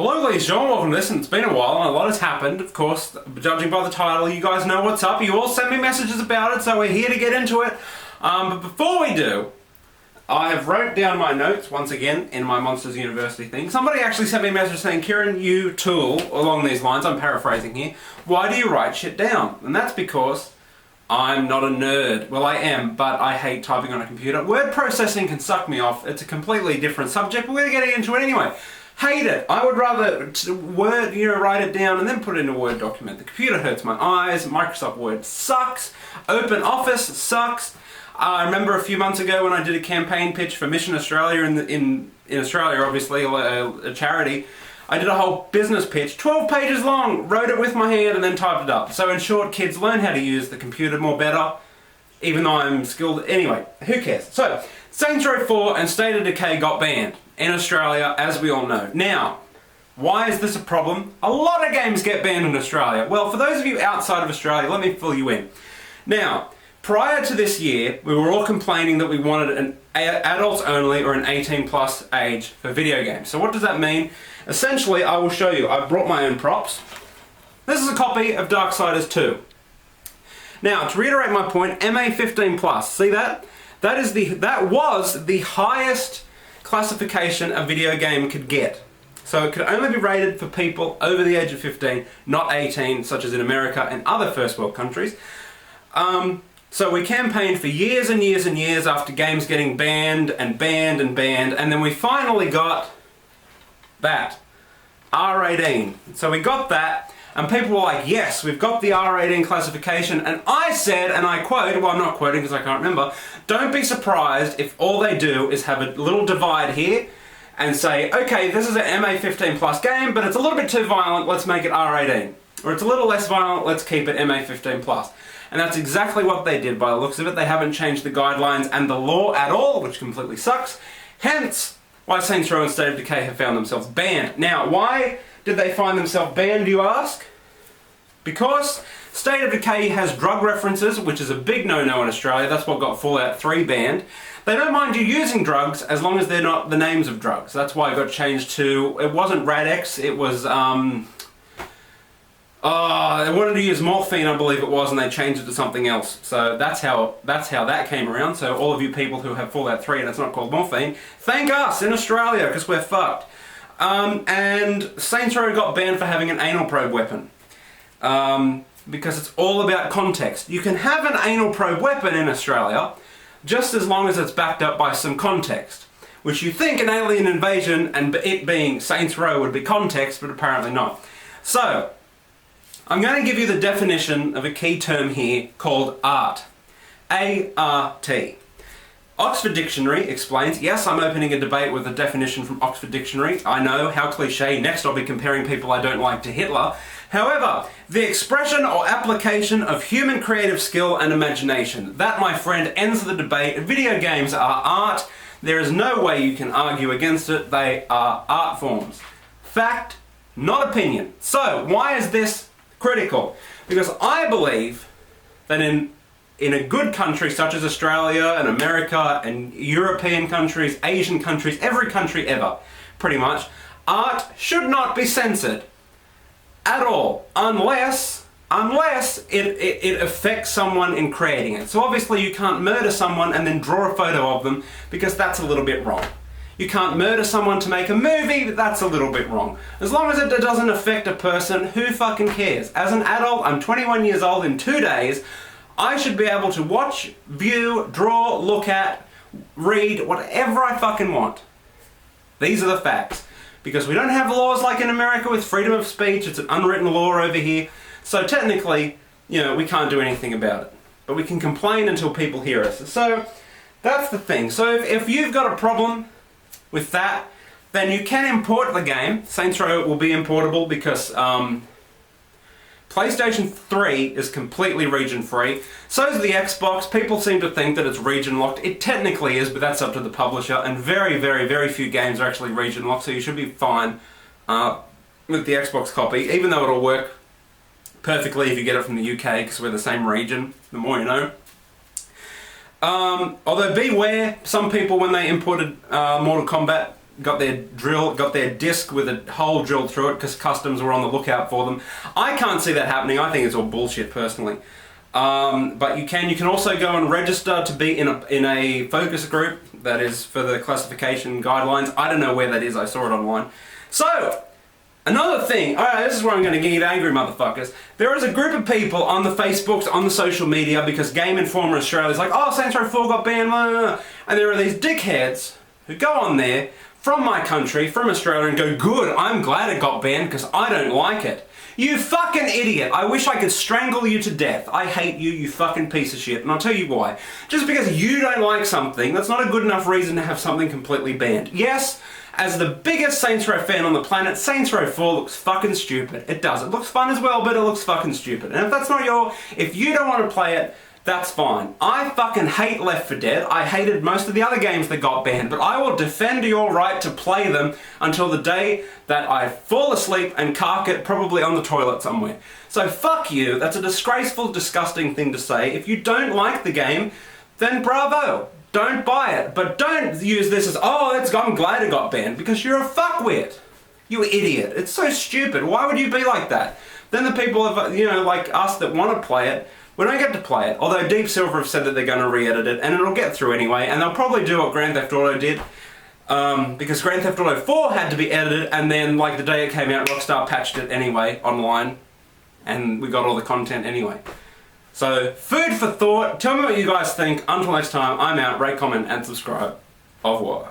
Hello ladies and gentlemen, welcome to this, and it's been a while and a lot has happened, of course, judging by the title. You guys know what's up, you all send me messages about it, so we're here to get into it. But before we do, I have wrote down my notes once again in my Monsters University thing. Somebody actually sent me a message saying, Kieran, you tool, along these lines, I'm paraphrasing here, why do you write shit down? And that's because I'm not a nerd. Well, I am, but I hate typing on a computer. Word processing can suck me off. It's a completely different subject, but we're going to get into it anyway. Hate it. I would rather write it down and then put it in a Word document. The computer hurts my eyes. Microsoft Word sucks. Open Office sucks. I remember a few months ago when I did a campaign pitch for Mission Australia in Australia, obviously, a charity. I did a whole business pitch, 12 pages long, wrote it with my hand and then typed it up. So in short, kids learn how to use the computer more better, even though I'm skilled. Anyway, who cares? So, Saints Row 4 and State of Decay got banned in Australia, as we all know. Now, why is this a problem? A lot of games get banned in Australia. Well, for those of you outside of Australia, let me fill you in. Now, prior to this year, we were all complaining that we wanted an adults only or an 18 plus age for video games. So what does that mean? Essentially, I will show you. I've brought my own props. This is a copy of Darksiders 2. Now, to reiterate my point, MA 15 plus. See that? That was the highest classification a video game could get. So it could only be rated for people over the age of 15, not 18, such as in America and other first world countries. So we campaigned for years and years and years after games getting banned and banned and banned, and then we finally got that, R18. So we got that, and people were like, yes, we've got the R18 classification, and I said, and I quote, well I'm not quoting because I can't remember, don't be surprised if all they do is have a little divide here and say, okay, this is an MA 15 plus game, but it's a little bit too violent, let's make it R18. Or it's a little less violent, let's keep it MA 15 plus. And that's exactly what they did by the looks of it. They haven't changed the guidelines and the law at all, which completely sucks. Hence, why Saints Row and State of Decay have found themselves banned. Now, why did they find themselves banned, do you ask? Because State of Decay has drug references, which is a big no-no in Australia. That's what got Fallout 3 banned. They don't mind you using drugs as long as they're not the names of drugs. That's why it got changed to, it wasn't Radex, it was, they wanted to use morphine, I believe it was, and they changed it to something else. So that's how that came around. So all of you people who have Fallout 3 and it's not called morphine, thank us in Australia, because we're fucked. And Saints Row got banned for having an anal probe weapon. Because it's all about context. You can have an anal probe weapon in Australia, just as long as it's backed up by some context. Which you think an alien invasion and it being Saints Row would be context, but apparently not. So, I'm going to give you the definition of a key term here called art. A-R-T. Oxford Dictionary explains, yes, I'm opening a debate with a definition from Oxford Dictionary. I know, how cliche, next I'll be comparing people I don't like to Hitler. However, the expression or application of human creative skill and imagination. That, my friend, ends the debate. Video games are art. There is no way you can argue against it. They are art forms. Fact, not opinion. So, why is this critical? Because I believe that in a good country such as Australia and America and European countries, Asian countries, every country ever, pretty much, art should not be censored at all, unless it affects someone in creating it. So obviously you can't murder someone and then draw a photo of them, because that's a little bit wrong. You can't murder someone to make a movie, but that's a little bit wrong. As long as it doesn't affect a person, who fucking cares? As an adult, I'm 21 years old in 2 days, I should be able to watch, view, draw, look at, read, whatever I fucking want. These are the facts. Because we don't have laws like in America with freedom of speech, it's an unwritten law over here. So technically, we can't do anything about it. But we can complain until people hear us. So, that's the thing. So if you've got a problem with that, then you can import the game. Saints Row will be importable because PlayStation 3 is completely region free. So is the Xbox. People seem to think that it's region locked. It technically is, but that's up to the publisher, and very, very, very few games are actually region locked, so you should be fine with the Xbox copy, even though it'll work perfectly if you get it from the UK, because we're the same region, the more you know. Although beware, some people when they imported Mortal Kombat got their disc with a hole drilled through it because customs were on the lookout for them. I can't see that happening. I think it's all bullshit personally. But you can also go and register to be in a focus group that is for the classification guidelines. I don't know where that is. I saw it online. So another thing, alright, this is where I'm going to get angry, motherfuckers. There is a group of people on the Facebooks, on the social media, because Game Informer Australia is like, oh, Saints Row 4 got banned, blah, blah, blah. And there are these dickheads who go on there from my country, from Australia, and go, good, I'm glad it got banned because I don't like it. You fucking idiot. I wish I could strangle you to death. I hate you, you fucking piece of shit. And I'll tell you why. Just because you don't like something, that's not a good enough reason to have something completely banned. Yes, as the biggest Saints Row fan on the planet, Saints Row 4 looks fucking stupid. It does. It looks fun as well, but it looks fucking stupid. And if that's not if you don't want to play it, that's fine. I fucking hate Left 4 Dead. I hated most of the other games that got banned, but I will defend your right to play them until the day that I fall asleep and cark it probably on the toilet somewhere. So fuck you. That's a disgraceful, disgusting thing to say. If you don't like the game, then bravo. Don't buy it. But don't use this as, oh, I'm glad it got banned, because you're a fuckwit. You idiot. It's so stupid. Why would you be like that? Then the people, like us that want to play it, we don't get to play it. Although Deep Silver have said that they're going to re-edit it, and it'll get through anyway, and they'll probably do what Grand Theft Auto did, because Grand Theft Auto 4 had to be edited, and then like the day it came out, Rockstar patched it anyway, online, and we got all the content anyway. So, food for thought. Tell me what you guys think. Until next time, I'm out. Rate, comment, and subscribe. Au revoir.